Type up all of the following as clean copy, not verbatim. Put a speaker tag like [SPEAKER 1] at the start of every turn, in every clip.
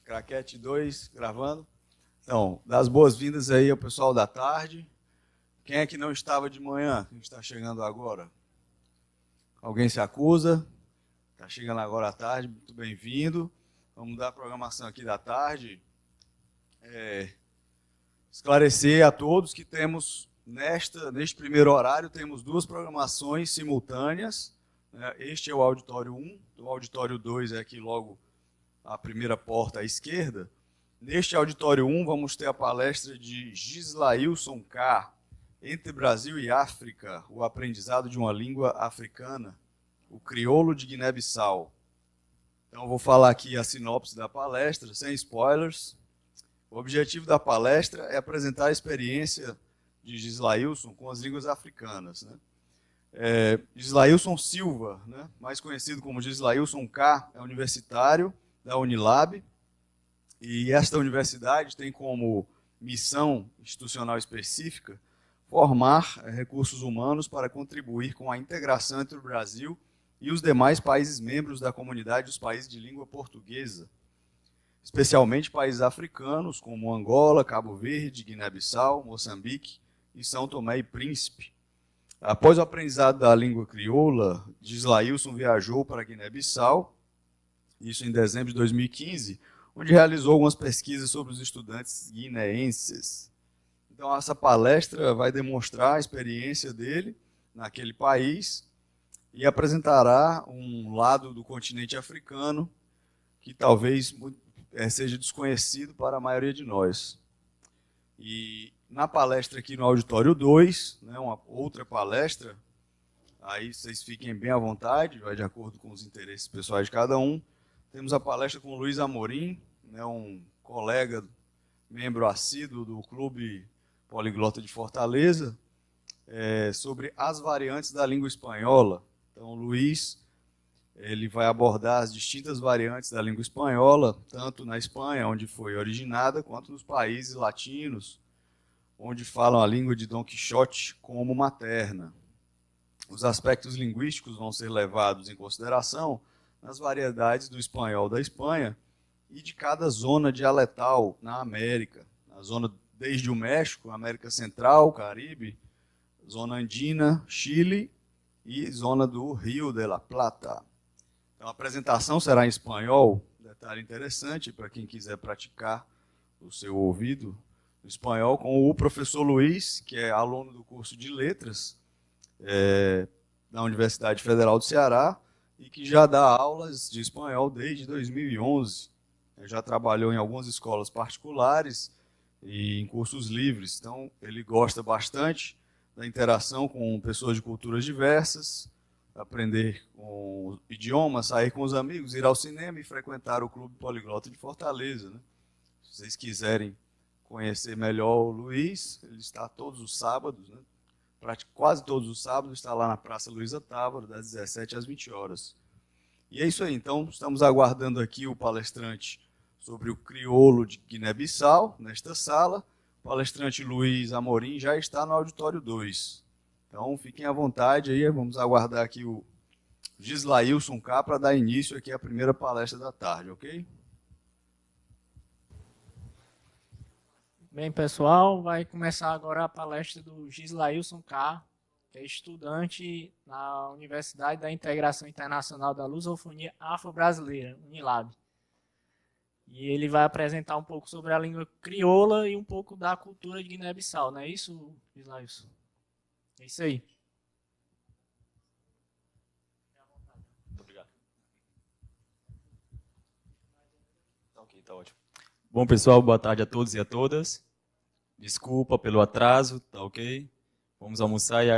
[SPEAKER 1] Craquete 2, gravando. Então, dá as boas-vindas aí ao pessoal da tarde. Quem é que não estava de manhã? Quem está chegando agora? Alguém se acusa? Está chegando agora à tarde, muito bem-vindo. Vamos dar a programação aqui da tarde. Esclarecer a todos que temos, neste primeiro horário, temos duas programações simultâneas. Este é o auditório 1, o auditório 2 é aqui logo a primeira porta à esquerda. Neste auditório 1 vamos ter a palestra de Gislailson K. Entre Brasil e África, o aprendizado de uma língua africana, o crioulo de Guiné-Bissau. Então eu vou falar aqui a sinopse da palestra, sem spoilers. O objetivo da palestra é apresentar a experiência de Gislailson com as línguas africanas. Gislailson Silva, mais conhecido como Gislailson K, é universitário da Unilab, e esta universidade tem como missão institucional específica formar recursos humanos para contribuir com a integração entre o Brasil e os demais países membros da comunidade dos países de língua portuguesa, especialmente países africanos como Angola, Cabo Verde, Guiné-Bissau, Moçambique e São Tomé e Príncipe. Após o aprendizado da língua crioula, Gislailson viajou para Guiné-Bissau, isso em dezembro de 2015, onde realizou algumas pesquisas sobre os estudantes guineenses. Então, essa palestra vai demonstrar a experiência dele naquele país e apresentará um lado do continente africano que talvez seja desconhecido para a maioria de nós. E na palestra aqui no auditório 2, uma outra palestra, aí vocês fiquem bem à vontade, vai de acordo com os interesses pessoais de cada um. Temos a palestra com o Luiz Amorim, um colega, membro assíduo do Clube Poliglota de Fortaleza, sobre as variantes da língua espanhola. Então, o Luiz ele vai abordar as distintas variantes da língua espanhola, tanto na Espanha, onde foi originada, quanto nos países latinos, onde falam a língua de Dom Quixote como materna. Os aspectos linguísticos vão ser levados em consideração nas variedades do espanhol da Espanha e de cada zona dialetal na América. Na zona desde o México, América Central, Caribe, zona andina, Chile e zona do Rio de la Plata. Então, a apresentação será em espanhol, detalhe interessante para quem quiser praticar o seu ouvido no espanhol, com o professor Luiz, que é aluno do curso de Letras da Universidade Federal do Ceará, e que já dá aulas de espanhol desde 2011. Ele já trabalhou em algumas escolas particulares e em cursos livres. Então, ele gosta bastante da interação com pessoas de culturas diversas, aprender com idiomas, sair com os amigos, ir ao cinema e frequentar o Clube Poliglota de Fortaleza. Se vocês quiserem conhecer melhor o Luiz, ele está todos os sábados, quase todos os sábados, está lá na Praça Luiza Távora, das 17 às 20 horas. E é isso aí, então, estamos aguardando aqui o palestrante sobre o crioulo de Guiné-Bissau, nesta sala. O palestrante Luiz Amorim já está no auditório 2. Então, fiquem à vontade aí, vamos aguardar aqui o Gislailson K para dar início aqui à primeira palestra da tarde, ok?
[SPEAKER 2] Bem, pessoal, vai começar agora a palestra do Gislailson K, que é estudante na Universidade da Integração Internacional da Lusofonia Afro-Brasileira, Unilab. E ele vai apresentar um pouco sobre a língua crioula e um pouco da cultura de Guiné-Bissau, não é isso, Gislailson? É isso aí.
[SPEAKER 3] Muito obrigado. Ok, tá ótimo. Bom, pessoal, boa tarde a todos e a todas. Desculpa pelo atraso, tá ok? Vamos almoçar e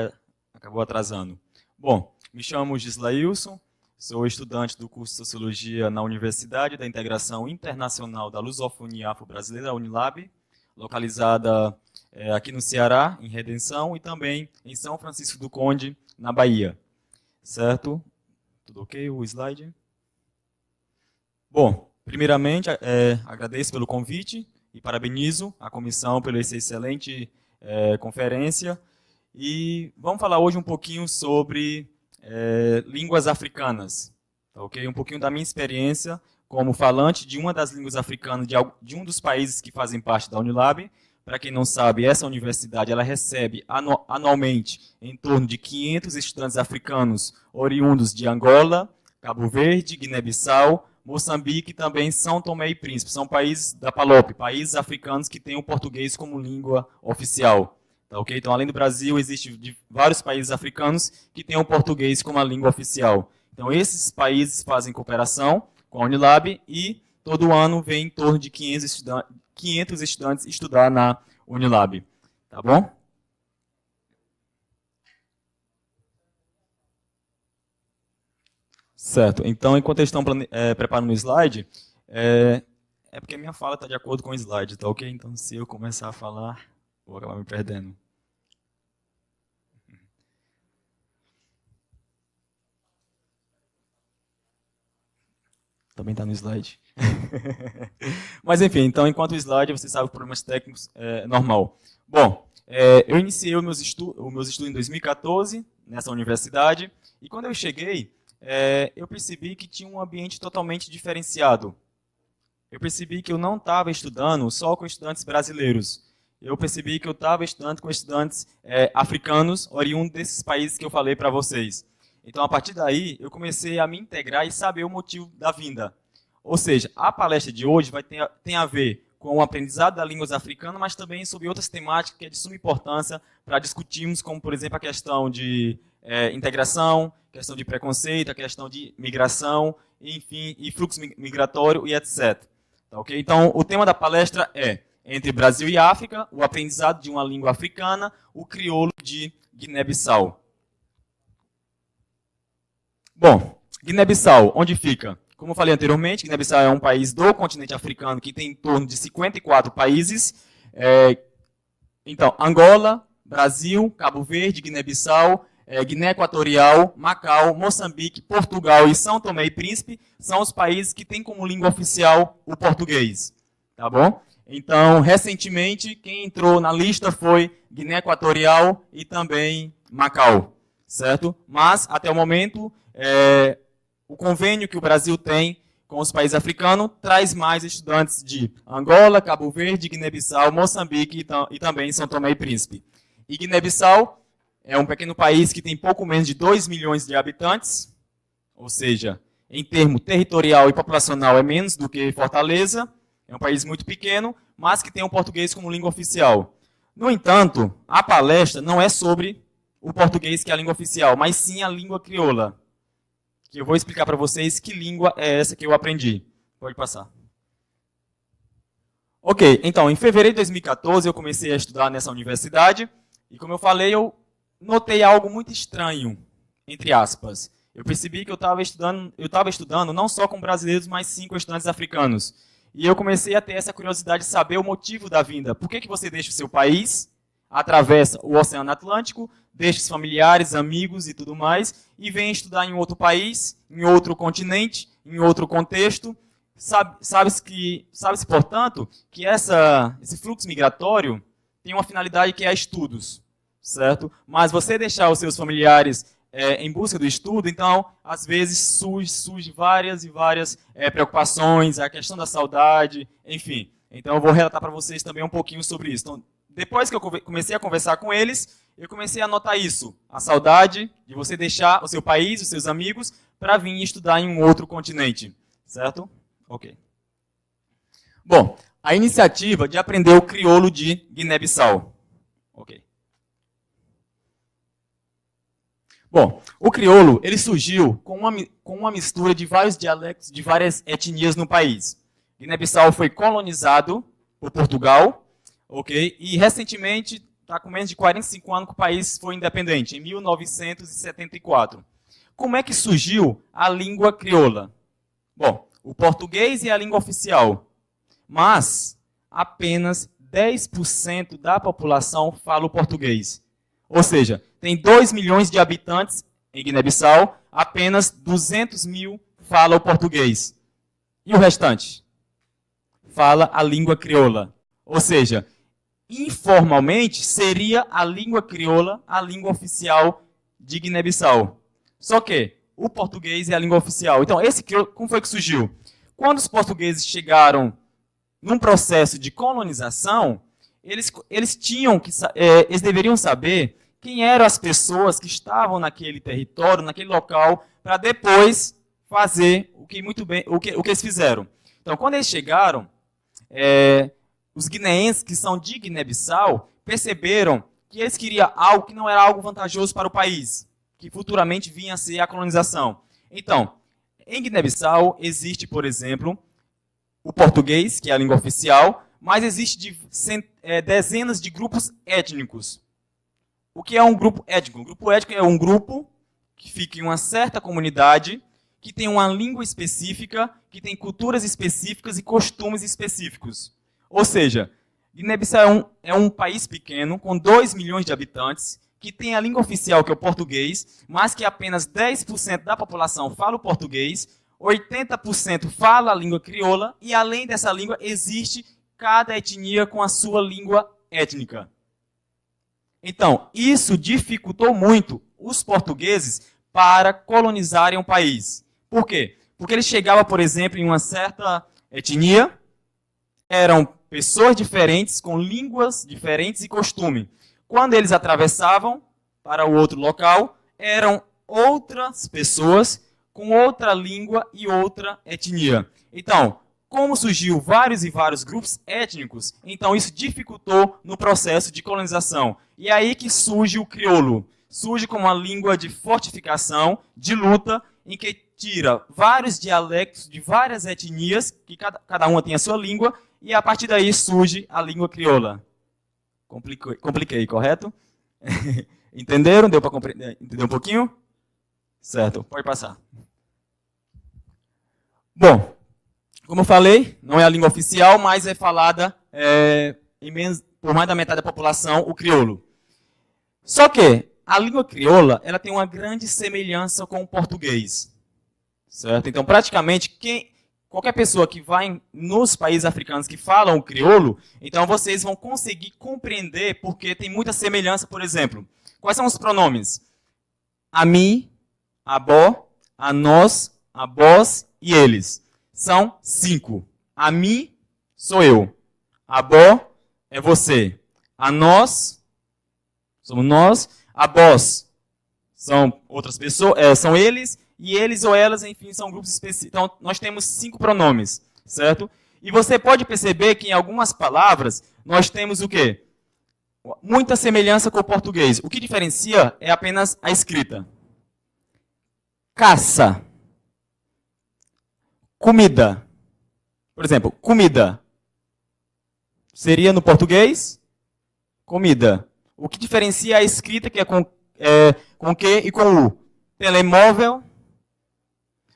[SPEAKER 3] acabou atrasando. Bom, me chamo Gislailson, sou estudante do curso de Sociologia na Universidade da Integração Internacional da Lusofonia Afro-Brasileira, Unilab, localizada aqui no Ceará, em Redenção, e também em São Francisco do Conde, na Bahia. Certo? Tudo ok? O slide? Bom, primeiramente, agradeço pelo convite e parabenizo a comissão pela essa excelente conferência. E vamos falar hoje um pouquinho sobre línguas africanas, tá, ok? Um pouquinho da minha experiência como falante de uma das línguas africanas de um dos países que fazem parte da Unilab. Para quem não sabe, essa universidade ela recebe anualmente em torno de 500 estudantes africanos oriundos de Angola, Cabo Verde, Guiné-Bissau, Moçambique e também São Tomé e Príncipe. São países da PALOP, países africanos que têm o português como língua oficial. Tá, okay? Então, além do Brasil, existem vários países africanos que têm o português como a língua oficial. Então, esses países fazem cooperação com a Unilab e todo ano vem em torno de 500 estudantes estudar na Unilab. Tá bom? Certo. Então, enquanto eles estão preparando o slide, é porque a minha fala está de acordo com o slide, tá ok? Então, se eu começar a falar, vou acabar me perdendo. Também está no slide. Mas, enfim, então, enquanto o slide, você sabe, problemas técnicos, normal. Bom, eu iniciei os meus estudos em 2014, nessa universidade, e quando eu cheguei, eu percebi que tinha um ambiente totalmente diferenciado. Eu percebi que eu não estava estudando só com estudantes brasileiros. Eu percebi que eu estava estudando com estudantes africanos, oriundos desses países que eu falei para vocês. Então, a partir daí, eu comecei a me integrar e saber o motivo da vinda. Ou seja, a palestra de hoje tem a ver com o aprendizado das línguas africanas, mas também sobre outras temáticas que é de suma importância para discutirmos, como, por exemplo, a questão de integração, questão de preconceito, a questão de migração, enfim, e fluxo migratório e etc. Tá, okay? Então, o tema da palestra é Entre Brasil e África, o aprendizado de uma língua africana, o crioulo de Guiné-Bissau. Bom, Guiné-Bissau, onde fica? Como eu falei anteriormente, Guiné-Bissau é um país do continente africano que tem em torno de 54 países. Então, Angola, Brasil, Cabo Verde, Guiné-Bissau, Guiné Equatorial, Macau, Moçambique, Portugal e São Tomé e Príncipe são os países que têm como língua oficial o português. Tá bom? Então, recentemente, quem entrou na lista foi Guiné Equatorial e também Macau. Certo? Mas, até o momento, o convênio que o Brasil tem com os países africanos traz mais estudantes de Angola, Cabo Verde, Guiné-Bissau, Moçambique e também São Tomé e Príncipe. E Guiné-Bissau é um pequeno país que tem pouco menos de 2 milhões de habitantes, ou seja, em termo territorial e populacional é menos do que Fortaleza, é um país muito pequeno, mas que tem o português como língua oficial. No entanto, a palestra não é sobre o português, que é a língua oficial, mas sim a língua crioula. Que eu vou explicar para vocês que língua é essa que eu aprendi. Pode passar. Ok, então, em fevereiro de 2014, eu comecei a estudar nessa universidade, e como eu falei, eu notei algo muito estranho, entre aspas. Eu percebi que eu estava estudando não só com brasileiros, mas sim com estudantes africanos. E eu comecei a ter essa curiosidade de saber o motivo da vinda. Por que você deixa o seu país, atravessa o Oceano Atlântico, deixa os familiares, amigos e tudo mais, e vem estudar em outro país, em outro continente, em outro contexto? Sabe-se, portanto, que esse fluxo migratório tem uma finalidade que é estudos, certo? Mas você deixar os seus familiares em busca do estudo, então, às vezes, surge várias e várias preocupações, a questão da saudade, enfim. Então, eu vou relatar para vocês também um pouquinho sobre isso. Então, depois que eu comecei a conversar com eles, eu comecei a notar isso, a saudade de você deixar o seu país, os seus amigos, para vir estudar em um outro continente, certo? Ok. Bom, a iniciativa de aprender o crioulo de Guiné-Bissau. Ok. Bom, o crioulo ele surgiu com uma mistura de vários dialectos, de várias etnias no país. Guiné-Bissau foi colonizado por Portugal, ok? E recentemente, está com menos de 45 anos que o país foi independente, em 1974. Como é que surgiu a língua crioula? Bom, o português é a língua oficial, mas apenas 10% da população fala o português. Ou seja, tem 2 milhões de habitantes em Guiné-Bissau, apenas 200 mil falam o português. E o restante? Fala a língua crioula. Ou seja, informalmente seria a língua crioula a língua oficial de Guiné-Bissau. Só que o português é a língua oficial. Então, esse crioulo, como foi que surgiu? quando os portugueses chegaram num processo de colonização, eles deveriam saber quem eram as pessoas que estavam naquele território, naquele local, para depois fazer o que eles fizeram. Então, quando eles chegaram, os guineenses, que são de Guiné-Bissau, perceberam que eles queriam algo que não era algo vantajoso para o país, que futuramente vinha a ser a colonização. Então, em Guiné-Bissau existe, por exemplo, o português, que é a língua oficial, mas existe dezenas de grupos étnicos. O que é um grupo étnico? Um grupo étnico é um grupo que fica em uma certa comunidade, que tem uma língua específica, que tem culturas específicas e costumes específicos. Ou seja, Guiné-Bissau é um país pequeno, com 2 milhões de habitantes, que tem a língua oficial, que é o português, mas que apenas 10% da população fala o português, 80% fala a língua crioula, e além dessa língua, existe cada etnia com a sua língua étnica. Então, isso dificultou muito os portugueses para colonizarem o país. Por quê? Porque eles chegavam, por exemplo, em uma certa etnia, eram pessoas diferentes, com línguas diferentes e costume. Quando eles atravessavam para o outro local, eram outras pessoas com outra língua e outra etnia. Então, como surgiu vários e vários grupos étnicos, então isso dificultou no processo de colonização. E é aí que surge o crioulo. Surge como uma língua de fortificação, de luta, em que tira vários dialectos de várias etnias, que cada uma tem a sua língua, e a partir daí surge a língua crioula. Compliquei, correto? Entenderam? Deu para compreender? Entendeu um pouquinho? Certo, pode passar. Bom, como eu falei, não é a língua oficial, mas é falada por mais da metade da população, o crioulo. Só que a língua crioula, ela tem uma grande semelhança com o português. Certo? Então, praticamente, qualquer pessoa que vai nos países africanos que falam o crioulo, então vocês vão conseguir compreender, porque tem muita semelhança, por exemplo. Quais são os pronomes? A mim, a bó, a nós, a vós e eles. São 5. A mim, sou eu. A bó, é você. A nós, somos nós. A vós, são outras pessoas, são eles. E eles ou elas, enfim, são grupos específicos. Então, nós temos 5 pronomes, certo? E você pode perceber que em algumas palavras, nós temos o quê? Muita semelhança com o português. O que diferencia é apenas a escrita. Caça. Comida. Por exemplo, comida. Seria no português? Comida. O que diferencia a escrita, que é com Q e com U? Telemóvel.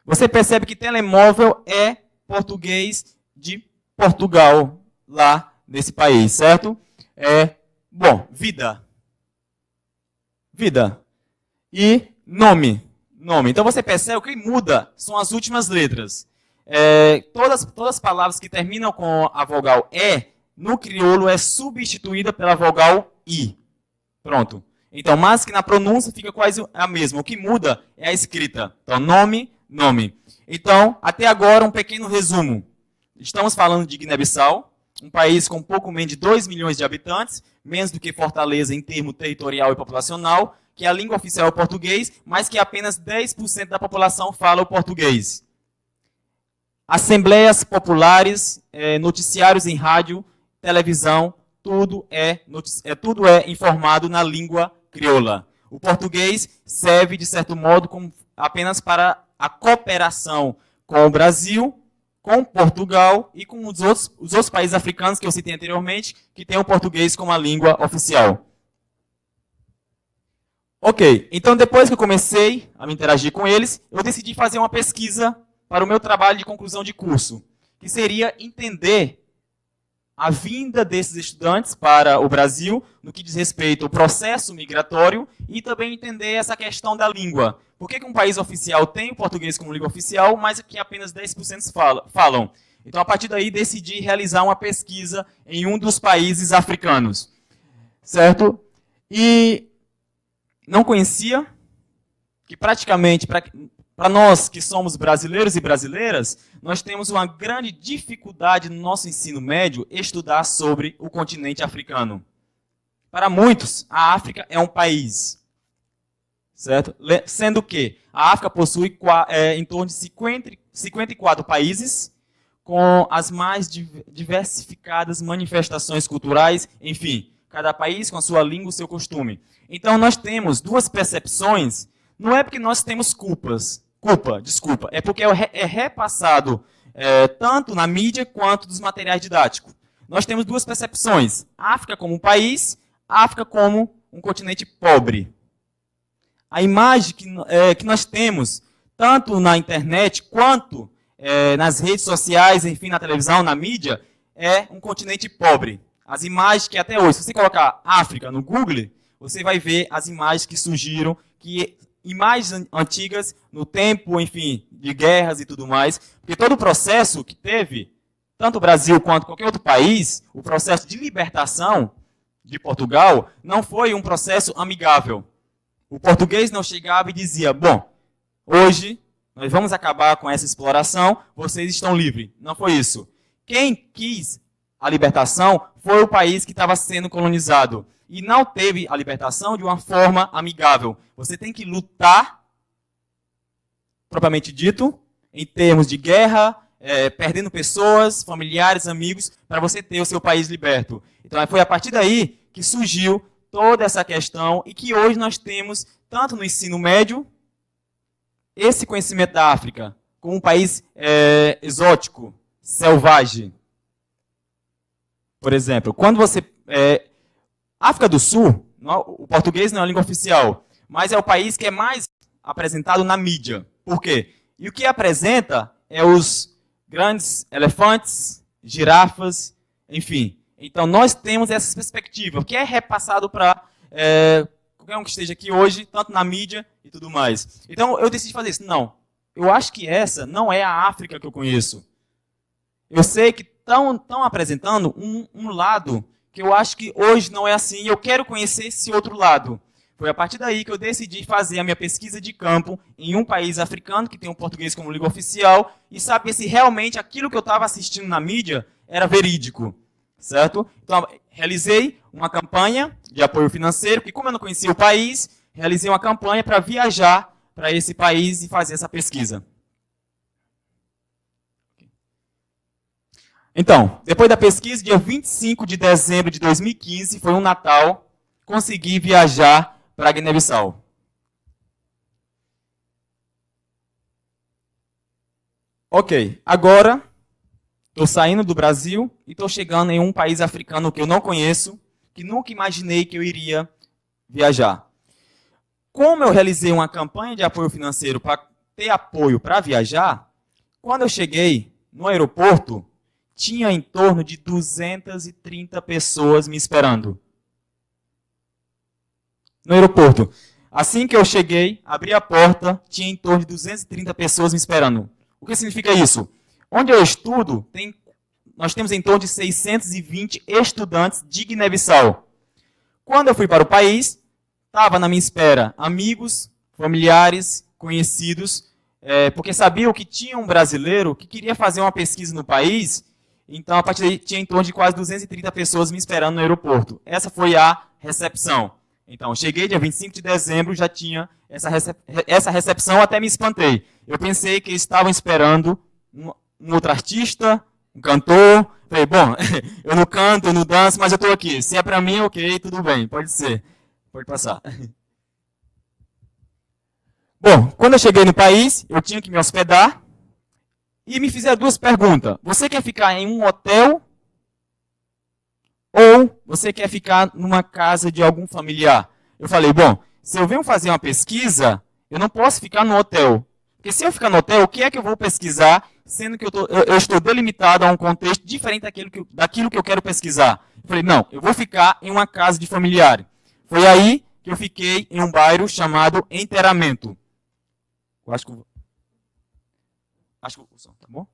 [SPEAKER 3] Você percebe que telemóvel é português de Portugal, lá nesse país, certo? Bom, vida. Vida. E nome. Nome. Então você percebe que o que muda são as últimas letras. Todas as palavras que terminam com a vogal E, no crioulo é substituída pela vogal I. Pronto. Então, mas que na pronúncia fica quase a mesma. O que muda é a escrita. Então, nome. Então, até agora, um pequeno resumo. Estamos falando de Guiné-Bissau, um país com pouco menos de 2 milhões de habitantes, menos do que Fortaleza em termo territorial e populacional, que a língua oficial é o português, mas que apenas 10% da população fala o português. Assembleias populares, noticiários em rádio, televisão, tudo é informado na língua crioula. O português serve, de certo modo, apenas para a cooperação com o Brasil, com Portugal e com os outros países africanos que eu citei anteriormente, que têm o português como a língua oficial. Ok, então depois que eu comecei a me interagir com eles, eu decidi fazer uma pesquisa para o meu trabalho de conclusão de curso, que seria entender a vinda desses estudantes para o Brasil, no que diz respeito ao processo migratório, e também entender essa questão da língua. Por que um país oficial tem o português como língua oficial, mas que apenas 10% falam? Então, a partir daí, decidi realizar uma pesquisa em um dos países africanos. Certo? E não conhecia, que praticamente, para nós que somos brasileiros e brasileiras, nós temos uma grande dificuldade no nosso ensino médio estudar sobre o continente africano. Para muitos, a África é um país, certo? Sendo que a África possui em torno de 54 países, com as mais diversificadas manifestações culturais, enfim, cada país com a sua língua e o seu costume. Então, nós temos duas percepções, não é porque nós temos culpa, é porque é repassado tanto na mídia quanto dos materiais didáticos. Nós temos duas percepções, a África como um país, a África como um continente pobre. A imagem que nós temos, tanto na internet quanto nas redes sociais, enfim, na televisão, na mídia, é um continente pobre. As imagens que até hoje, se você colocar África no Google, você vai ver as imagens que surgiram, imagens antigas no tempo, enfim, de guerras e tudo mais, porque todo o processo que teve, tanto o Brasil quanto qualquer outro país, o processo de libertação de Portugal, não foi um processo amigável. O português não chegava e dizia, bom, hoje nós vamos acabar com essa exploração, vocês estão livres. Não foi isso. Quem quis a libertação foi o país que estava sendo colonizado. E não teve a libertação de uma forma amigável. Você tem que lutar, propriamente dito, em termos de guerra, perdendo pessoas, familiares, amigos, para você ter o seu país liberto. Então foi a partir daí que surgiu toda essa questão e que hoje nós temos, tanto no ensino médio, esse conhecimento da África como um país exótico, selvagem. Por exemplo, quando você... África do Sul, o português não é a língua oficial, mas é o país que é mais apresentado na mídia. Por quê? E o que apresenta é os grandes elefantes, girafas, enfim. Então, nós temos essa perspectiva, que é repassado para qualquer um que esteja aqui hoje, tanto na mídia e tudo mais. Então, eu decidi fazer isso. Não, eu acho que essa não é a África que eu conheço. Eu sei que estão apresentando um lado que eu acho que hoje não é assim, e eu quero conhecer esse outro lado. Foi a partir daí que eu decidi fazer a minha pesquisa de campo em um país africano, que tem o português como língua oficial, e saber se realmente aquilo que eu estava assistindo na mídia era verídico. Certo? Então, realizei uma campanha de apoio financeiro, porque como eu não conhecia o país, realizei uma campanha para viajar para esse país e fazer essa pesquisa. Então, depois da pesquisa, dia 25 de dezembro de 2015, foi um Natal, consegui viajar para Guiné-Bissau. Ok, agora estou saindo do Brasil e estou chegando em um país africano que eu não conheço, que nunca imaginei que eu iria viajar. Como eu realizei uma campanha de apoio financeiro para ter apoio para viajar, quando eu cheguei no aeroporto, tinha em torno de 230 pessoas me esperando. No aeroporto. Assim que eu cheguei, abri a porta, tinha em torno de 230 pessoas me esperando. O que significa isso? Onde eu estudo, nós temos em torno de 620 estudantes de Guiné-Bissau. Quando eu fui para o país, estava na minha espera amigos, familiares, conhecidos, porque sabiam que tinha um brasileiro que queria fazer uma pesquisa no país. Então, a partir daí, tinha em torno de quase 230 pessoas me esperando no aeroporto. Essa foi a recepção. Então, cheguei dia 25 de dezembro, já tinha essa recepção, até me espantei. Eu pensei que eles estavam esperando um outro artista, um cantor. Falei, bom, eu não canto, eu não danço, mas eu estou aqui. Se é para mim, ok, tudo bem, pode ser. Pode passar. Bom, quando eu cheguei no país, eu tinha que me hospedar. E me fizeram duas perguntas. Você quer ficar em um hotel? Ou você quer ficar numa casa de algum familiar? Eu falei, bom, se eu venho fazer uma pesquisa, eu não posso ficar no hotel. Porque se eu ficar no hotel, o que é que eu vou pesquisar, sendo que eu estou delimitado a um contexto diferente daquilo que eu quero pesquisar? Eu falei, não, eu vou ficar em uma casa de familiar. Foi aí que eu fiquei em um bairro chamado Enterramento. Eu acho que o som, tá bom?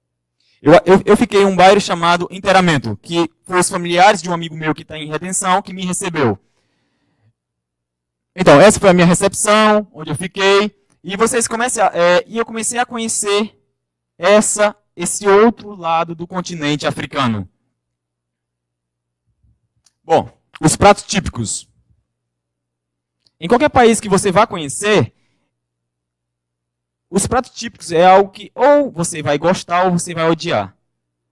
[SPEAKER 3] Eu fiquei em um bairro chamado Enterramento, que foi os familiares de um amigo meu que está em redenção, que me recebeu. Então, essa foi a minha recepção, onde eu fiquei. E eu comecei a conhecer esse outro lado do continente africano. Bom, os pratos típicos. Em qualquer país que você vá conhecer, os pratos típicos é algo que ou você vai gostar ou você vai odiar.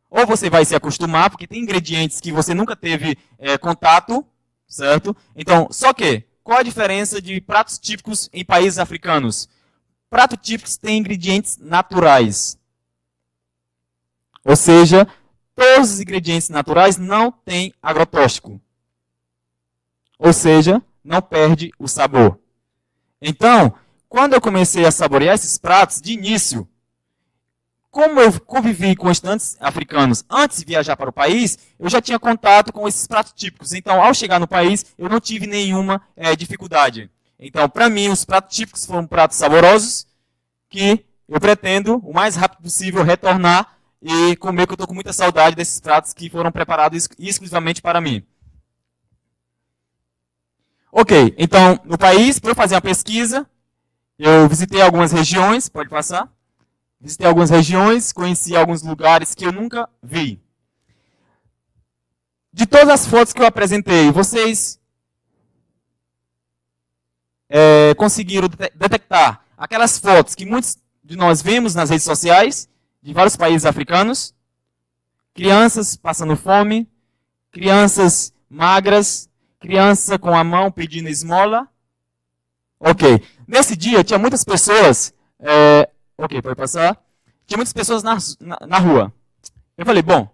[SPEAKER 3] Ou você vai se acostumar, porque tem ingredientes que você nunca teve contato, certo? Então, só que, qual a diferença de pratos típicos em países africanos? Pratos típicos têm ingredientes naturais. Ou seja, todos os ingredientes naturais não têm agrotóxico. Ou seja, não perde o sabor. Então, quando eu comecei a saborear esses pratos, de início, como eu convivi com estudantes africanos antes de viajar para o país, eu já tinha contato com esses pratos típicos. Então, ao chegar no país, eu não tive nenhuma dificuldade. Então, para mim, os pratos típicos foram pratos saborosos que eu pretendo, o mais rápido possível, retornar e comer, que eu estou com muita saudade desses pratos que foram preparados exclusivamente para mim. Ok, então, no país, para eu fazer uma pesquisa, eu visitei algumas regiões, pode passar? Visitei algumas regiões, conheci alguns lugares que eu nunca vi. De todas as fotos que eu apresentei, vocês conseguiram detectar aquelas fotos que muitos de nós vemos nas redes sociais, de vários países africanos? Crianças passando fome, crianças magras, criança com a mão pedindo esmola. Ok. Nesse dia, tinha muitas pessoas... ok, pode passar. Tinha muitas pessoas na rua. Eu falei, bom,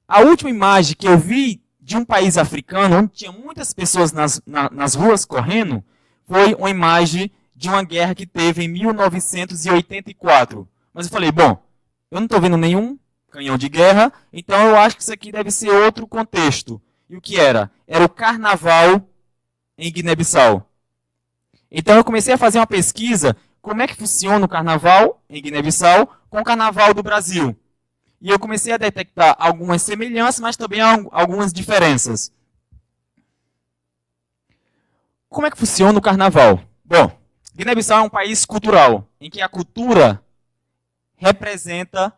[SPEAKER 3] a última imagem que eu vi de um país africano, onde tinha muitas pessoas nas ruas correndo, foi uma imagem de uma guerra que teve em 1984. Mas eu falei, bom, eu não estou vendo nenhum canhão de guerra, então eu acho que isso aqui deve ser outro contexto. E o que era? Era o carnaval em Guiné-Bissau. Então eu comecei a fazer uma pesquisa, como é que funciona o carnaval em Guiné-Bissau com o carnaval do Brasil. E eu comecei a detectar algumas semelhanças, mas também algumas diferenças. Como é que funciona o carnaval? Bom, Guiné-Bissau é um país cultural, em que a cultura representa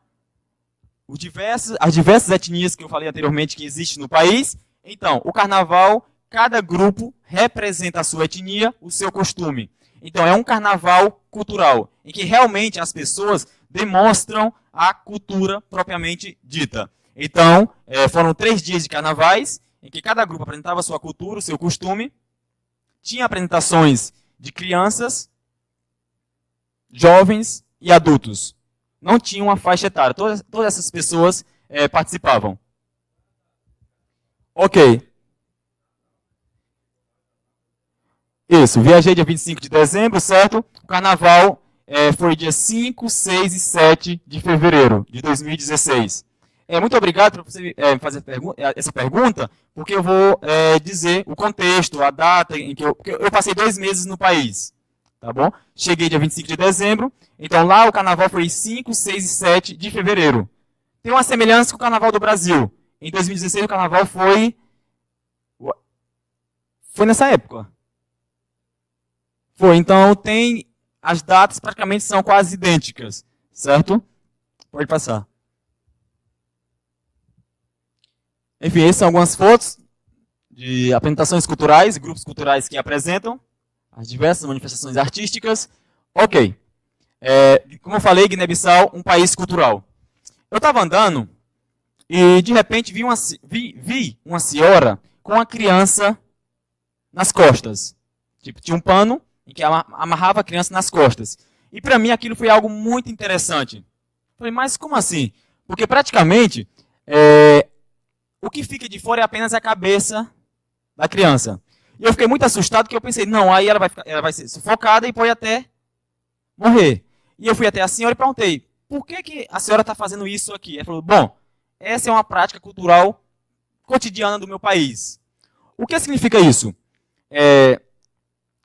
[SPEAKER 3] as diversas etnias que eu falei anteriormente que existem no país. Então, o carnaval, cada grupo representa a sua etnia, o seu costume. Então, é um carnaval cultural, em que realmente as pessoas demonstram a cultura propriamente dita. Então, foram 3 dias de carnavais, em que cada grupo apresentava a sua cultura, o seu costume. Tinha apresentações de crianças, jovens e adultos. Não tinha uma faixa etária. Todas essas pessoas participavam. Ok. Isso, viajei dia 25 de dezembro, certo? O carnaval foi dia 5, 6 e 7 de fevereiro de 2016. Muito obrigado por você fazer essa pergunta, porque eu vou dizer o contexto, a data em que eu passei 2 meses no país. Tá bom? Cheguei dia 25 de dezembro, então lá o carnaval foi 5, 6 e 7 de fevereiro. Tem uma semelhança com o carnaval do Brasil. Em 2016 o carnaval foi nessa época. Foi, então tem as datas praticamente são quase idênticas, certo? Pode passar. Enfim, essas são algumas fotos de apresentações culturais, grupos culturais que apresentam as diversas manifestações artísticas. Ok. Como eu falei, Guiné-Bissau, um país cultural. Eu estava andando e, de repente, vi uma senhora com uma criança nas costas. Tipo, tinha um pano em que amarrava a criança nas costas. E, para mim, aquilo foi algo muito interessante. Falei, mas como assim? Porque, praticamente, o que fica de fora é apenas a cabeça da criança. E eu fiquei muito assustado, porque eu pensei, não, aí ela vai ser sufocada e pode até morrer. E eu fui até a senhora e perguntei, por que a senhora está fazendo isso aqui? Ela falou, bom, essa é uma prática cultural cotidiana do meu país. O que significa isso?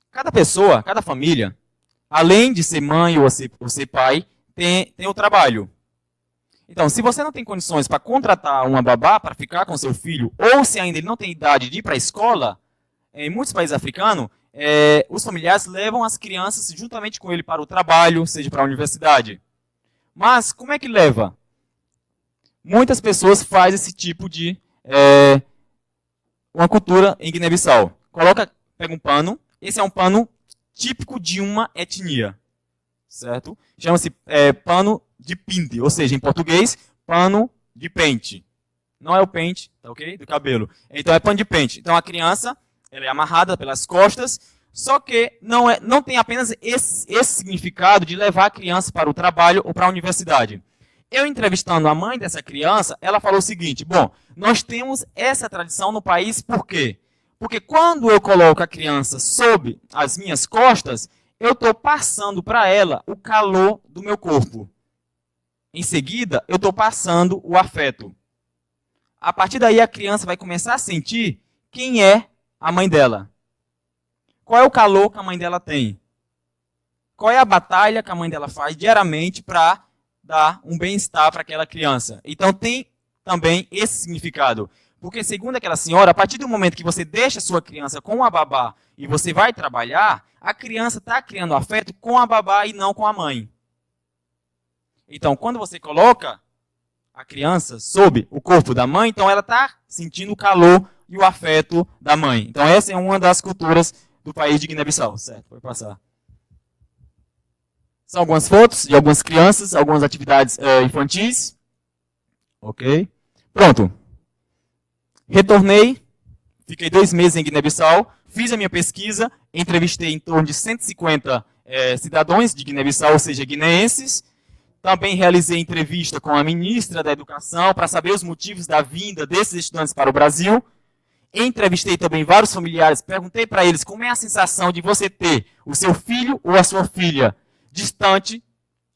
[SPEAKER 3] Cada pessoa, cada família, além de ser mãe ou ser pai, tem o trabalho. Então, se você não tem condições para contratar uma babá para ficar com seu filho, ou se ainda ele não tem idade de ir para a escola, em muitos países africanos, os familiares levam as crianças juntamente com ele para o trabalho, seja para a universidade. Mas como é que leva? Muitas pessoas fazem esse tipo de uma cultura em Guiné-Bissau. Pega um pano, esse é um pano típico de uma etnia, certo? Chama-se pano de pinte, ou seja, em português, pano de pente. Não é o pente, tá ok? Do cabelo. Então é pano de pente. Então a criança, ela é amarrada pelas costas, só que não tem apenas esse significado de levar a criança para o trabalho ou para a universidade. Eu entrevistando a mãe dessa criança, ela falou o seguinte: bom, nós temos essa tradição no país, por quê? Porque quando eu coloco a criança sob as minhas costas, eu estou passando para ela o calor do meu corpo. Em seguida, eu estou passando o afeto. A partir daí, a criança vai começar a sentir quem é a mãe dela. Qual é o calor que a mãe dela tem? Qual é a batalha que a mãe dela faz diariamente para dar um bem-estar para aquela criança? Então tem também esse significado. Porque, segundo aquela senhora, a partir do momento que você deixa a sua criança com a babá e você vai trabalhar, a criança está criando afeto com a babá e não com a mãe. Então, quando você coloca a criança sob o corpo da mãe, então ela está sentindo o calor e o afeto da mãe. Então, essa é uma das culturas do país de Guiné-Bissau. Certo, pode passar. São algumas fotos de algumas crianças, algumas atividades infantis. Ok. Pronto. Retornei, fiquei 2 meses em Guiné-Bissau, fiz a minha pesquisa, entrevistei em torno de 150 cidadãos de Guiné-Bissau, ou seja, guineenses. Também realizei entrevista com a ministra da Educação para saber os motivos da vinda desses estudantes para o Brasil. Entrevistei também vários familiares, perguntei para eles como é a sensação de você ter o seu filho ou a sua filha distante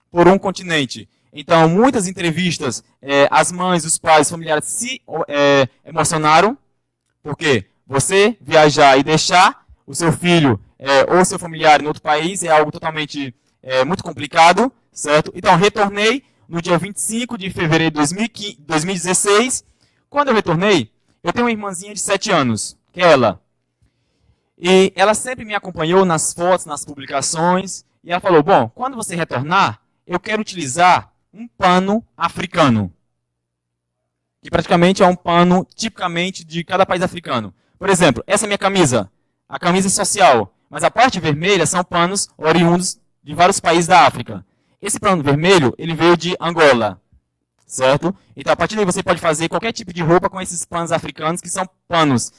[SPEAKER 3] por um continente. Então, muitas entrevistas, as mães, os pais, os familiares se emocionaram, porque você viajar e deixar o seu filho ou seu familiar em outro país é algo totalmente muito complicado, certo? Então, retornei no dia 25 de fevereiro de 2016. Quando eu retornei, eu tenho uma irmãzinha de 7 anos, que é ela. E ela sempre me acompanhou nas fotos, nas publicações, e ela falou: bom, quando você retornar, eu quero utilizar um pano africano, que praticamente é um pano tipicamente de cada país africano. Por exemplo, essa é a minha camisa, a camisa social, mas a parte vermelha são panos oriundos de vários países da África. Esse pano vermelho, ele veio de Angola, certo? Então, a partir daí você pode fazer qualquer tipo de roupa com esses panos africanos, que são panos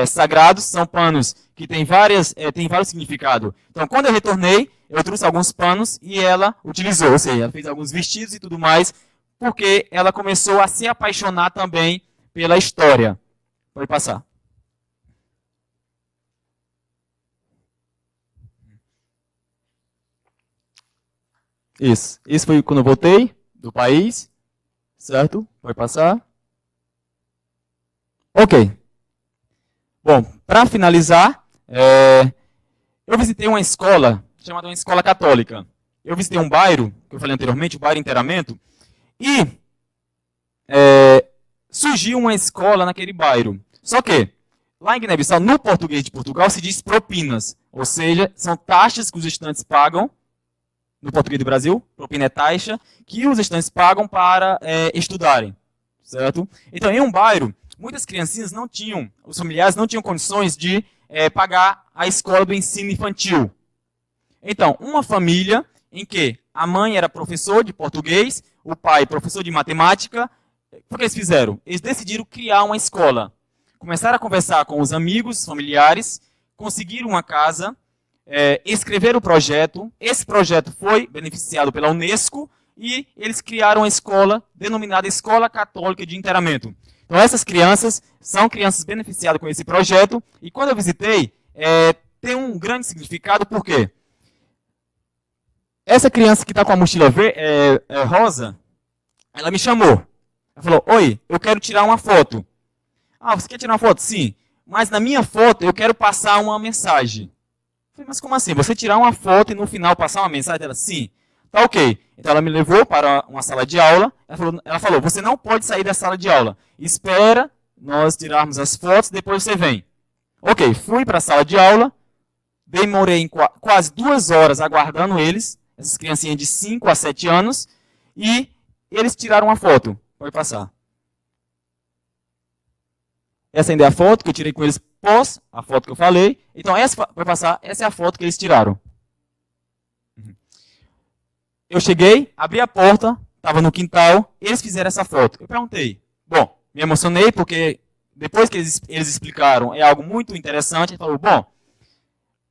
[SPEAKER 3] sagrados, são panos que têm vários significados. Então, quando eu retornei, eu trouxe alguns panos e ela utilizou, ou seja, ela fez alguns vestidos e tudo mais, porque ela começou a se apaixonar também pela história. Pode passar. Isso. Isso foi quando eu voltei do país, certo? Pode passar. Ok. Bom, para finalizar, eu visitei uma escola chamada uma escola católica. Eu visitei um bairro, que eu falei anteriormente, o bairro Interamento, e surgiu uma escola naquele bairro. Só que, lá em Guiné-Bissau, no português de Portugal, se diz propinas, ou seja, são taxas que os estudantes pagam, no português do Brasil, propina é taxa, que os estudantes pagam para estudarem, certo? Então, em um bairro, muitas criancinhas não tinham, os familiares não tinham condições de pagar a escola do ensino infantil. Então, uma família em que a mãe era professor de português, o pai professor de matemática, o que eles fizeram? Eles decidiram criar uma escola. Começaram a conversar com os amigos, familiares, conseguiram uma casa, escreveram o projeto. Esse projeto foi beneficiado pela Unesco e eles criaram uma escola denominada Escola Católica de Interamento. Então, essas crianças são crianças beneficiadas com esse projeto. E quando eu visitei, tem um grande significado, por quê? Essa criança que está com a mochila rosa, ela me chamou. Ela falou: oi, eu quero tirar uma foto. Ah, você quer tirar uma foto? Sim. Mas na minha foto eu quero passar uma mensagem. Eu falei: mas como assim? Você tirar uma foto e no final passar uma mensagem? Ela: sim. Tá ok. Então ela me levou para uma sala de aula. Ela falou: você não pode sair da sala de aula. Espera nós tirarmos as fotos, depois você vem. Ok, fui para a sala de aula. demorei quase 2 horas aguardando eles, essas criancinhas de 5 a 7 anos, e eles tiraram uma foto. Pode passar. Essa ainda é a foto que eu tirei com eles pós a foto que eu falei. Então, vai passar, essa é a foto que eles tiraram. Eu cheguei, abri a porta, estava no quintal, eles fizeram essa foto. Eu perguntei. Bom, me emocionei porque depois que eles explicaram, é algo muito interessante. Ele falou, bom,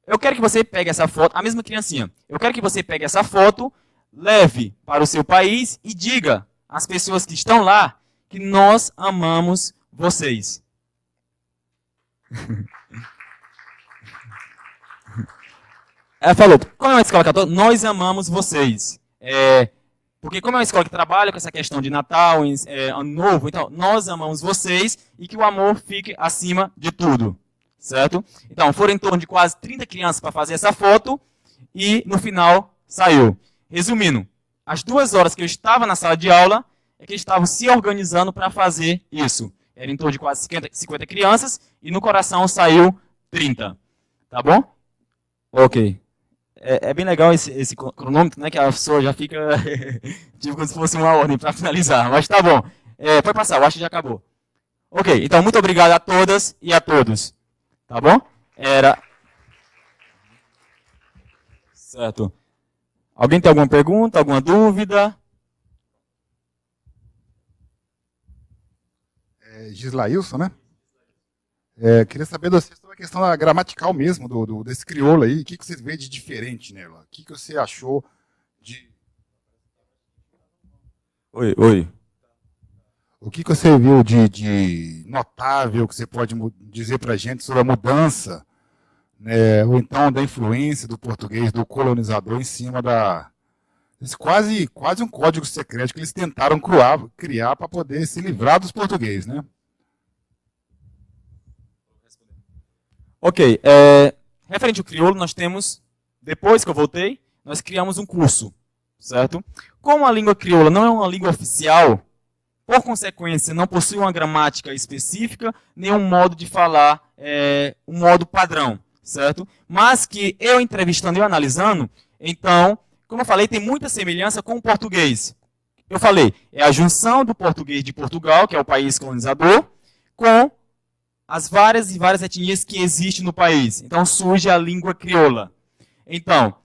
[SPEAKER 3] eu quero que você pegue essa foto, a mesma criancinha, eu quero que você pegue essa foto, leve para o seu país e diga às pessoas que estão lá que nós amamos vocês. Ela falou, como é uma escola católica, nós amamos vocês. Porque como é uma escola que trabalha com essa questão de Natal, Ano Novo, então nós amamos vocês e que o amor fique acima de tudo. Certo? Então, foram em torno de quase 30 crianças para fazer essa foto e no final saiu. Resumindo, as 2 horas que eu estava na sala de aula é que eles estavam se organizando para fazer isso. Era em torno de quase 50 crianças e no coração saiu 30. Tá bom? Ok. É bem legal esse cronômetro, né? Que a pessoa já fica tipo como se fosse uma ordem para finalizar. Mas tá bom. Pode passar, eu acho que já acabou. Ok, então muito obrigado a todas e a todos. Tá bom? Certo. Alguém tem alguma pergunta, alguma dúvida?
[SPEAKER 4] Gislailson, né? Queria saber de você sobre a questão da gramatical mesmo, desse crioulo aí. O que você vê de diferente nela? O que você achou de...
[SPEAKER 3] Oi.
[SPEAKER 4] O que você viu de notável que você pode dizer para a gente sobre a mudança, né, ou então da influência do português, do colonizador, em cima desse quase um código secreto que eles tentaram criar para poder se livrar dos portugueses, né?
[SPEAKER 3] Ok. Referente ao crioulo, nós temos, depois que eu voltei, nós criamos um curso, certo? Como a língua crioula não é uma língua oficial, por consequência, não possui uma gramática específica, nem um modo de falar, um modo padrão, certo? Mas que eu entrevistando e analisando, então, como eu falei, tem muita semelhança com o português. Eu falei, é a junção do português de Portugal, que é o país colonizador, com as várias e várias etnias que existem no país. Então, surge a língua crioula. Então,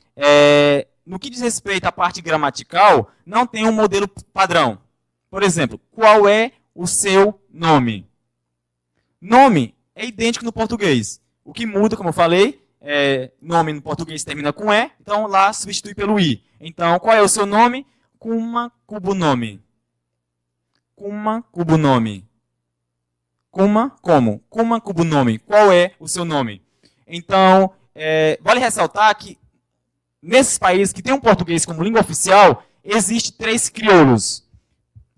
[SPEAKER 3] no que diz respeito à parte gramatical, não tem um modelo padrão. Por exemplo, qual é o seu nome? Nome é idêntico no português. O que muda, como eu falei, nome no português termina com E, então lá substitui pelo I. Então, qual é o seu nome? Kuma Kubunome. Kuma Kubunome. Kuma, como? Kuma Kubunome. Qual é o seu nome? Então, vale ressaltar que nesses países que têm um português como língua oficial, existem 3 crioulos.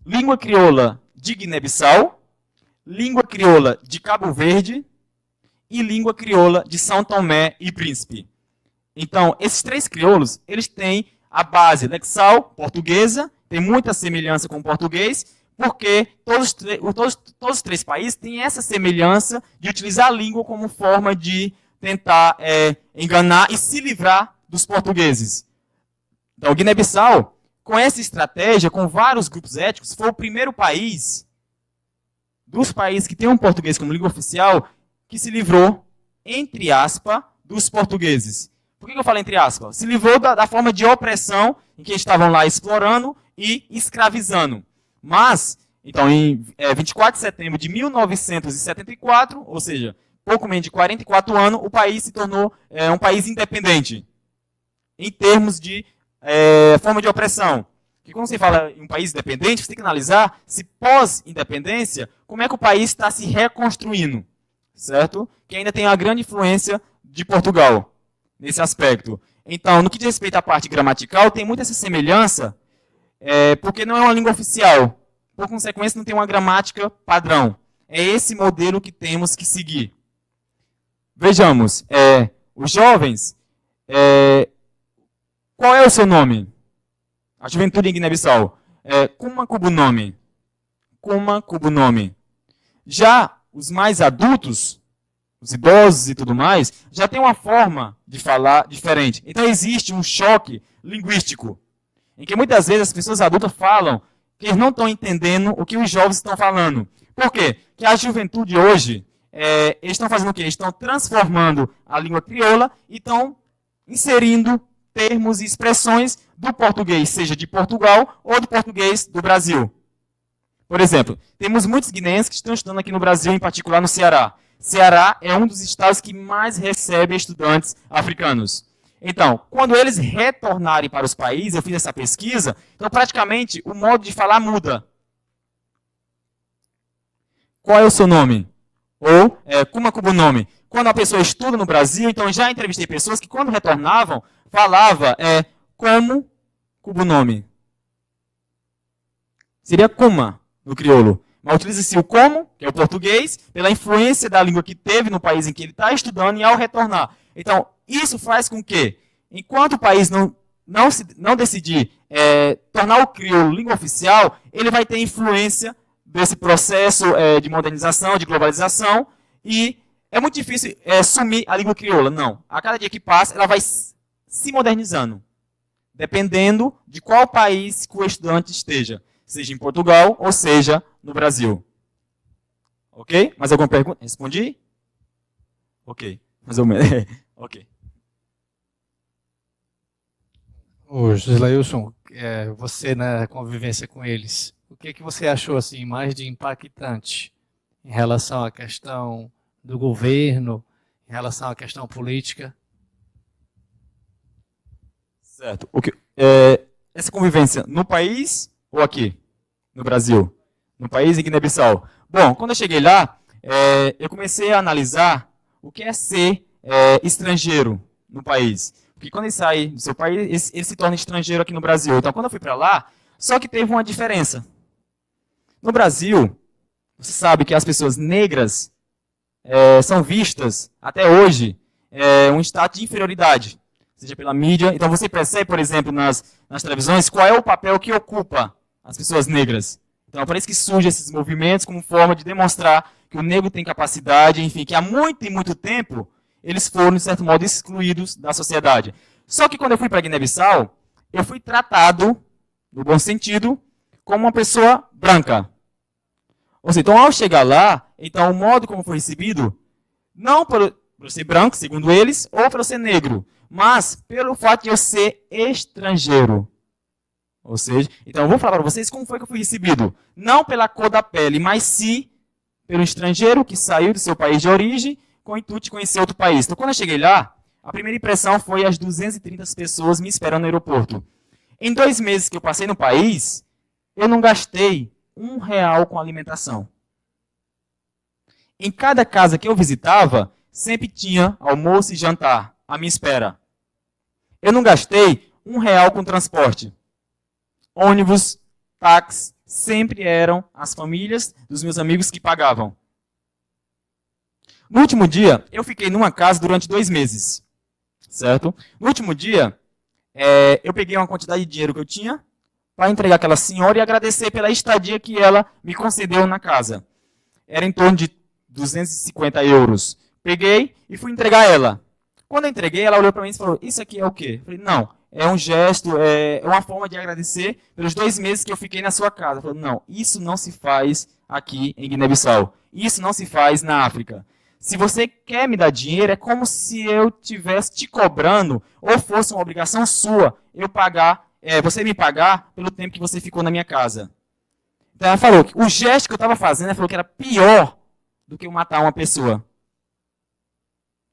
[SPEAKER 3] Língua crioula de Guiné-Bissau, língua crioula de Cabo Verde e língua crioula de São Tomé e Príncipe. Então, esses 3 crioulos, eles têm a base lexal portuguesa, tem muita semelhança com o português, porque todos os 3 países têm essa semelhança de utilizar a língua como forma de tentar enganar e se livrar dos portugueses. Então, Guiné-Bissau, com essa estratégia, com vários grupos étnicos, foi o primeiro país dos países que tem um português como língua oficial que se livrou, entre aspas, dos portugueses. Por que eu falo entre aspas? Se livrou da forma de opressão em que eles estavam lá explorando e escravizando. Mas, então, em 24 de setembro de 1974, ou seja, pouco menos de 44 anos, o país se tornou um país independente, em termos de forma de opressão. Que quando você fala em um país independente, você tem que analisar se pós-independência, como é que o país está se reconstruindo, certo? Que ainda tem uma grande influência de Portugal, nesse aspecto. Então, no que diz respeito à parte gramatical, tem muita essa semelhança, porque não é uma língua oficial. Por consequência, não tem uma gramática padrão. É esse modelo que temos que seguir. Vejamos, os jovens, qual é o seu nome? A juventude em Guiné-Bissau. Kuma Kubunome. Kuma Kubunome. Já os mais adultos, os idosos e tudo mais, já tem uma forma de falar diferente. Então existe um choque linguístico, em que muitas vezes as pessoas adultas falam que eles não estão entendendo o que os jovens estão falando. Por quê? Porque a juventude hoje, eles estão fazendo o quê? Eles estão transformando a língua crioula e estão inserindo termos e expressões do português, seja de Portugal ou do português do Brasil. Por exemplo, temos muitos guineenses que estão estudando aqui no Brasil, em particular no Ceará. Ceará é um dos estados que mais recebe estudantes africanos. Então, quando eles retornarem para os países, eu fiz essa pesquisa, então praticamente o modo de falar muda. Qual é o seu nome? Ou, como é o nome? Quando a pessoa estuda no Brasil, então já entrevistei pessoas que quando retornavam, falava como o nome. Seria kuma no crioulo. Mas utiliza-se o como, que é o português, pela influência da língua que teve no país em que ele está estudando e ao retornar. Então, isso faz com que, enquanto o país não decidir tornar o crioulo língua oficial, ele vai ter influência desse processo de modernização, de globalização, e é muito difícil sumir a língua crioula. Não. A cada dia que passa, ela vai se modernizando, dependendo de qual país que o estudante esteja, seja em Portugal ou seja no Brasil. Ok? Mais alguma pergunta? Respondi? Ok. Mais ou menos. Ok.
[SPEAKER 5] Ô, Gislailson, você na convivência com eles, o que você achou assim mais de impactante em relação à questão do governo, em relação à questão política?
[SPEAKER 3] Certo. Essa convivência no país ou aqui, no Brasil? No país em Guiné-Bissau. Bom, quando eu cheguei lá, eu comecei a analisar o que é ser estrangeiro no país. Porque quando ele sai do seu país, ele se torna estrangeiro aqui no Brasil. Então, quando eu fui para lá, só que teve uma diferença. No Brasil, você sabe que as pessoas negras são vistas, até hoje, um status de inferioridade, seja pela mídia. Então, você percebe, por exemplo, nas televisões, qual é o papel que ocupa as pessoas negras. Então, parece que surgem esses movimentos como forma de demonstrar que o negro tem capacidade, enfim, que há muito e muito tempo eles foram, de certo modo, excluídos da sociedade. Só que quando eu fui para Guiné-Bissau, eu fui tratado, no bom sentido, como uma pessoa branca. Ou seja, então, ao chegar lá, então, o modo como foi recebido, não por eu ser branco, segundo eles, ou por eu ser negro, mas pelo fato de eu ser estrangeiro. Ou seja, então eu vou falar para vocês como foi que eu fui recebido. Não pela cor da pele, mas sim pelo estrangeiro que saiu do seu país de origem com o intuito de conhecer outro país. Então, quando eu cheguei lá, a primeira impressão foi as 230 pessoas me esperando no aeroporto. Em 2 meses que eu passei no país, eu não gastei R$1 com alimentação. Em cada casa que eu visitava, sempre tinha almoço e jantar à minha espera. Eu não gastei R$1 com transporte. Ônibus, táxi, sempre eram as famílias dos meus amigos que pagavam. No último dia, eu fiquei numa casa durante 2 meses. Certo? No último dia, eu peguei uma quantidade de dinheiro que eu tinha para entregar àquela senhora e agradecer pela estadia que ela me concedeu na casa. Era em torno de 250 euros. Peguei e fui entregar a ela. Quando eu entreguei, ela olhou para mim e falou, isso aqui é o quê? Eu falei, não, é um gesto, é uma forma de agradecer pelos 2 meses que eu fiquei na sua casa. Eu falei, não, isso não se faz aqui em Guiné-Bissau. Isso não se faz na África. Se você quer me dar dinheiro, é como se eu estivesse te cobrando, ou fosse uma obrigação sua, você me pagar pelo tempo que você ficou na minha casa. Então ela falou que o gesto que eu estava fazendo, ela falou que era pior do que eu matar uma pessoa.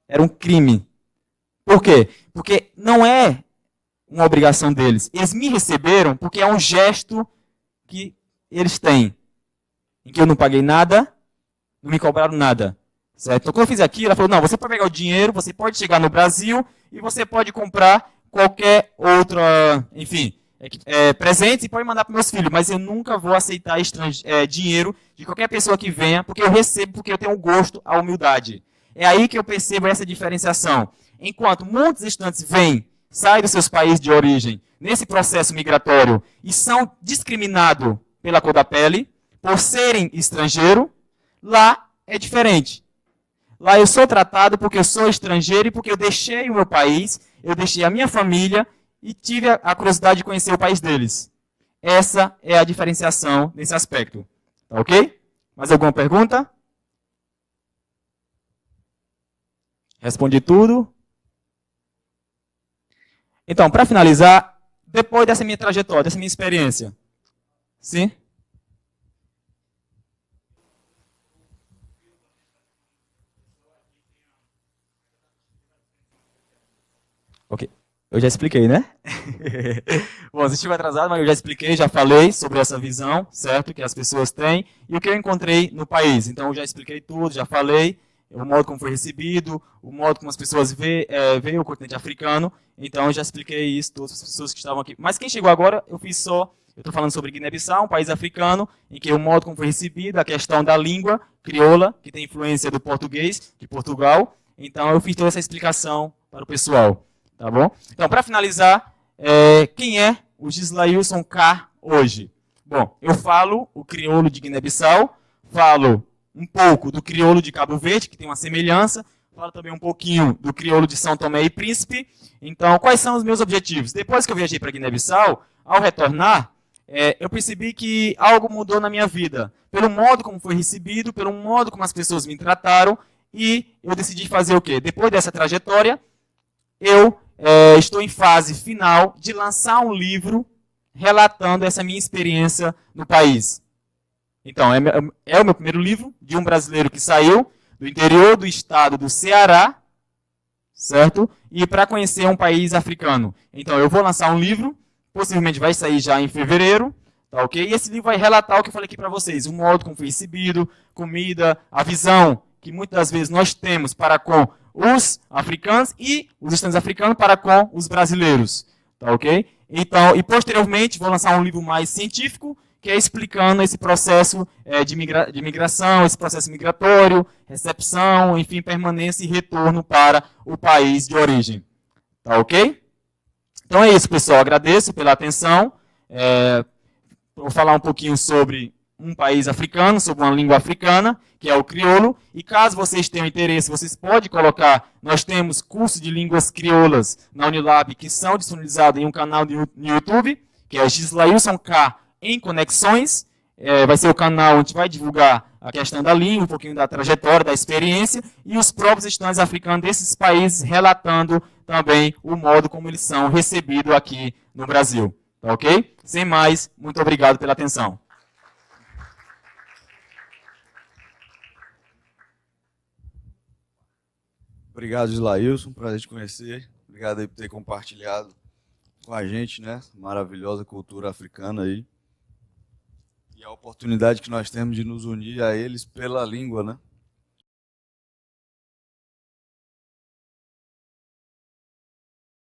[SPEAKER 3] Era um crime. Por quê? Porque não é uma obrigação deles. Eles me receberam porque é um gesto que eles têm. Em que eu não paguei nada, não me cobraram nada. Certo? Então, quando eu fiz aquilo, ela falou, não, você pode pegar o dinheiro, você pode chegar no Brasil e você pode comprar qualquer outra, enfim, presentes e pode mandar para meus filhos, mas eu nunca vou aceitar dinheiro de qualquer pessoa que venha, porque eu recebo, porque eu tenho um gosto à humildade. É aí que eu percebo essa diferenciação. Enquanto muitos estudantes saem dos seus países de origem, nesse processo migratório, e são discriminados pela cor da pele, por serem estrangeiro, lá é diferente. Lá eu sou tratado porque eu sou estrangeiro e porque eu deixei o meu país, eu deixei a minha família e tive a curiosidade de conhecer o país deles. Essa é a diferenciação nesse aspecto. Tá ok? Mais alguma pergunta? Respondi tudo. Então, para finalizar, depois dessa minha trajetória, dessa minha experiência. Sim? Ok. Eu já expliquei, né? Bom, você estiver atrasado, mas eu já expliquei, já falei sobre essa visão, certo? Que as pessoas têm e o que eu encontrei no país. Então, eu já expliquei tudo, já falei o modo como foi recebido, o modo como as pessoas veem o continente africano. Então, eu já expliquei isso, todas as pessoas que estavam aqui. Mas quem chegou agora, eu estou falando sobre Guiné-Bissau, um país africano, em que o modo como foi recebido, a questão da língua crioula, que tem influência do português, de Portugal. Então, eu fiz toda essa explicação para o pessoal. Tá bom? Então, para finalizar, quem é o Gislailson K hoje? Bom, eu falo o crioulo de Guiné-Bissau, falo um pouco do crioulo de Cabo Verde, que tem uma semelhança, falo também um pouquinho do crioulo de São Tomé e Príncipe. Então, quais são os meus objetivos? Depois que eu viajei para Guiné-Bissau, ao retornar, eu percebi que algo mudou na minha vida, pelo modo como foi recebido, pelo modo como as pessoas me trataram, e eu decidi fazer o quê? Depois dessa trajetória, eu estou em fase final de lançar um livro relatando essa minha experiência no país. Então, é o meu primeiro livro de um brasileiro que saiu do interior do estado do Ceará, certo? E para conhecer um país africano. Então, eu vou lançar um livro, possivelmente vai sair já em fevereiro, tá ok? E esse livro vai relatar o que eu falei aqui para vocês, o modo como foi recebido, comida, a visão que muitas das vezes nós temos para com os africanos e os estudantes africanos para com os brasileiros, tá ok? Então, e posteriormente vou lançar um livro mais científico, que é explicando esse processo de migração, esse processo migratório, recepção, enfim, permanência e retorno para o país de origem, tá ok? Então é isso, pessoal, agradeço pela atenção, vou falar um pouquinho sobre um país africano, sobre uma língua africana, que é o crioulo, e caso vocês tenham interesse, vocês podem colocar, nós temos cursos de línguas crioulas na Unilab, que são disponibilizados em um canal no YouTube, que é Gislailson K em Conexões, vai ser o canal onde a gente vai divulgar a questão da língua, um pouquinho da trajetória, da experiência, e os próprios estudantes africanos desses países relatando também o modo como eles são recebidos aqui no Brasil, tá ok? Sem mais, muito obrigado pela atenção.
[SPEAKER 1] Obrigado, Gislailson, prazer te conhecer. Obrigado aí por ter compartilhado com a gente, né? Maravilhosa cultura africana aí. E a oportunidade que nós temos de nos unir a eles pela língua, né?